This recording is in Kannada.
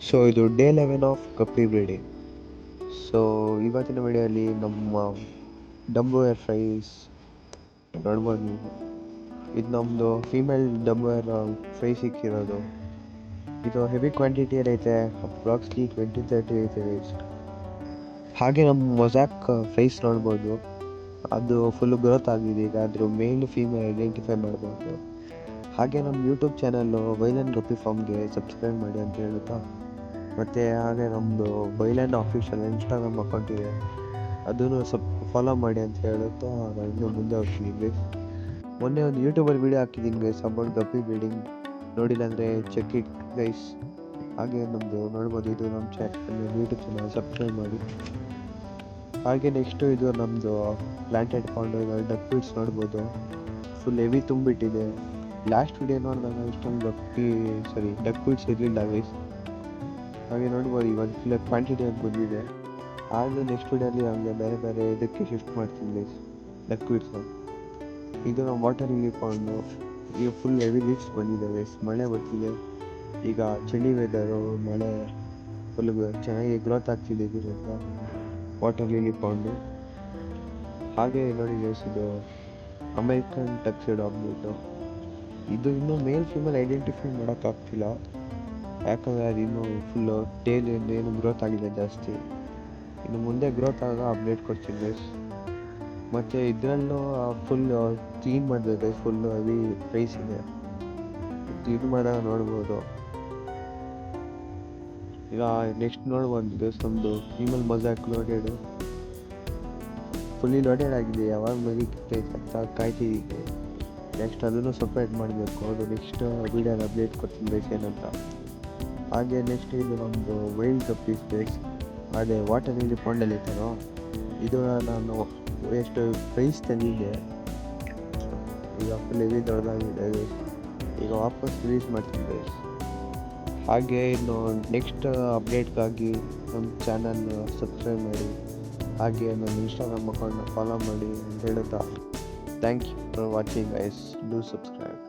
ಸೊ ಇದು ಡೇ 11 ಆಫ್ ಕಪ್ಪಿ ಬ್ರೀಡಿಂಗ್. ಸೊ ಇವತ್ತಿನ ವಿಡಿಯೋಲಿ ನಮ್ಮ ಡಂಬೋ ಏರ್ ಫ್ರೈಸ್ ನೋಡ್ಬೋದು ನೀವು. ಇದು ನಮ್ಮದು ಫೀಮೇಲ್ ಡಂಬೋ ಏರ್ ಫ್ರೈ ಸಿಕ್ಕಿರೋದು. ಇದು ಹೆವಿ ಕ್ವಾಂಟಿಟಿಯಲ್ಲಿ ಐತೆ, ಅಪ್ರಾಕ್ಸ್ಲಿ 20-30 ಐತೆ ವೇಸ್ಟ್. ಹಾಗೆ ನಮ್ಮ ಮೊಸಾಕ್ ಫ್ರೈಸ್ ನೋಡ್ಬೋದು, ಅದು ಫುಲ್ ಗ್ರೋತ್ ಆಗಿದೆ. ಈಗ ಅದ್ರ ಮೇಲ್ ಫೀಮೇಲ್ ಐಡೆಂಟಿಫೈ ಮಾಡ್ಬೋದು. ಹಾಗೆ ನಮ್ಮ ಯೂಟ್ಯೂಬ್ ಚಾನಲ್ಲು ವೈಲ್ಯಾಂಡ್ ಗಪ್ಪಿ ಫಾರ್ಮ್ಗೆ ಸಬ್ಸ್ಕ್ರೈಬ್ ಮಾಡಿ ಅಂತ ಹೇಳುತ್ತಾ, ಮತ್ತು ಹಾಗೆ ನಮ್ಮದು ವೈಲ್ಯಾಂಡ್ ಆಫೀಷಿಯಲ್ ಇನ್ಸ್ಟಾಗ್ರಾಮ್ ಅಕೌಂಟ್ ಇದೆ, ಅದನ್ನು ಫಾಲೋ ಮಾಡಿ ಅಂತ ಹೇಳುತ್ತಾ ನಾನು ಇನ್ನೂ ಮುಂದೆ ಹೋಗ್ತೀನಿ ಗೈಸ್. ಮೊನ್ನೆ ಒಂದು ಯೂಟ್ಯೂಬಲ್ಲಿ ವೀಡಿಯೋ ಹಾಕಿದ್ದೀನಿ ಗೈಸ್ ಅಬೌಟ್ ಗಪ್ಪಿ ಬ್ರೀಡಿಂಗ್, ನೋಡಿಲ್ಲ ಅಂದರೆ ಚೆಕ್ ಇಟ್ ಗೈಸ್. ಹಾಗೆ ನಮ್ಮದು ನೋಡ್ಬೋದು, ಇದು ನಮ್ಮ ಯೂಟ್ಯೂಬ್ ಚಾನಲ್ ಸಬ್ಸ್ಕ್ರೈಬ್ ಮಾಡಿ. ಹಾಗೆ ನೆಕ್ಸ್ಟು ಇದು ನಮ್ಮದು ಪ್ಲಾಂಟೆಡ್ ಪಾಂಡ್ ಡಕ್ ಫೀಡ್ಸ್ ನೋಡ್ಬೋದು, ಫುಲ್ ಹೆವಿ ತುಂಬಿಟ್ಟಿದೆ. ಲಾಸ್ಟ್ ವಿಡಿಯೋ ನೋಡಿದಾಗ ಇಷ್ಟೊಂದು ಡಕ್ ಫೀಡ್ಸ್ ಇರಲಿಲ್ಲ ಗೈಸ್. ಹಾಗೆ ನೋಡ್ಬೋದು ಇವಾಗ ಫುಲ್ ಕ್ವಾಂಟಿಟಿ ಅಂತ ಬಂದಿದೆ. ಆಗ ನೆಕ್ಸ್ಟ್ ವಿಡಿಯೋಲಿ ಹಂಗೆ ಬೇರೆ ಬೇರೆ ಇದಕ್ಕೆ ಶಿಫ್ಟ್ ಮಾಡ್ತೀನಿ ಗೈಸ್ ಡಕ್ ಫೀಡ್ಸು. ಇದು ನಮ್ಮ ವಾಟರ್ ಲಿಲಿ ಪಾಂಡು, ಈಗ ಫುಲ್ ಹೆವಿ ಲೀವ್ಸ್ ಬಂದಿದೆ ಗೈಸ್. ಮಳೆ ಬರ್ತಿದೆ, ಈಗ ಚಳಿ ವೆದರು, ಮಳೆ ಫುಲ್ ಚೆನ್ನಾಗಿ ಗ್ರೋತ್ ಆಗ್ತಿದೆ ಇದರಿಂದ ವಾಟರ್ ಲಿಲಿ ಪಾಂಡು. ಹಾಗೆ ನೋಡಿ ಗೈಸ್, ಇದು ಅಮೆರಿಕನ್ ಟಕ್ಸೈಡ್ ಆಗ್ಬಿಟ್ಟು ಇದು ಇನ್ನೂ ಮೇಲ್ ಫೀಮೇಲ್ ಐಡೆಂಟಿಫೈ ಮಾಡೋಕ್ಕಾಗ್ತಿಲ್ಲ, ಯಾಕಂದರೆ ಅದು ಇನ್ನೂ ಫುಲ್ಲು ಟೇಲ್ ಏನು ಗ್ರೋತ್ ಆಗಿದೆ ಜಾಸ್ತಿ. ಇನ್ನು ಮುಂದೆ ಗ್ರೋತ್ ಆಗ ಅಪ್ಡೇಟ್ ಕೊಡ್ತೀನಿ ಗೈಸ್. ಮತ್ತು ಇದರಲ್ಲೂ ಫುಲ್ ಕ್ಲೀನ್ ಮಾಡಿದೆ ಗೈಸ್, ಫುಲ್ಲು ಹೆವಿ ಪ್ರೈಸ್ ಇದೆ. ಇದು ಮಾಡಿದಾಗ ನೋಡ್ಬೋದು. ಈಗ ನೆಕ್ಸ್ಟ್ ನೋಡ್ಬೋದು ಗೈಸ್, ನಮ್ಮದು ಫೀಮೇಲ್ ಮೊಸಾಕ್ ಲೋಡೆಡು ಫುಲ್ಲಿ ಲೋಡೆಡ್ ಆಗಿದೆ. ಯಾವಾಗ ಮರಿಕ್ಕೆ ಅಂತ ಕಾಯ್ತಿದ್ದೀವಿ. ನೆಕ್ಸ್ಟ್ ಅದನ್ನು ಸಪ್ರೇಟ್ ಮಾಡಬೇಕು, ಅದು ನೆಕ್ಸ್ಟ್ ವೀಡಿಯೋನ ಅಪ್ಡೇಟ್ ಕೊಡ್ತೀನಿ ಗೈಸ್ ಏನಂತ. ಹಾಗೆ ನೆಕ್ಸ್ಟ್ ಇದು ನಮ್ಮದು ವೈಲ್ಡ್ ಗಪ್ಪೀಸ್ ಗೈಸ್, ಅದೇ ವಾಟರ್ ಲಿಲಿ ಪಾಂಡಲ್ಲಿ ಇದ್ದಾರೋ, ಇದು ನಾನು ಎಷ್ಟು ಪ್ರೈಸ್ ತಂದಿದ್ದೆ, ಈಗ ಫುಲ್ ಹೆವಿ ದೊಡ್ಡದಾಗಿದೆ ಗೈಸ್. ಈಗ ವಾಪಸ್ ರಿಲೀಸ್ ಮಾಡ್ತೀನಿ ಗೈಸ್. ಹಾಗೆ ಇನ್ನು ನೆಕ್ಸ್ಟ್ ಅಪ್ಡೇಟ್ಗಾಗಿ ನಮ್ಮ ಚಾನಲ್ ಸಬ್ಸ್ಕ್ರೈಬ್ ಮಾಡಿ, ಹಾಗೆ ನನ್ನ ಇನ್ಸ್ಟಾಗ್ರಾಮ್ ಅಕೌಂಟ್ನ ಫಾಲೋ ಮಾಡಿ ಅಂತ ಹೇಳುತ್ತಾ, thank you for watching guys. Do subscribe.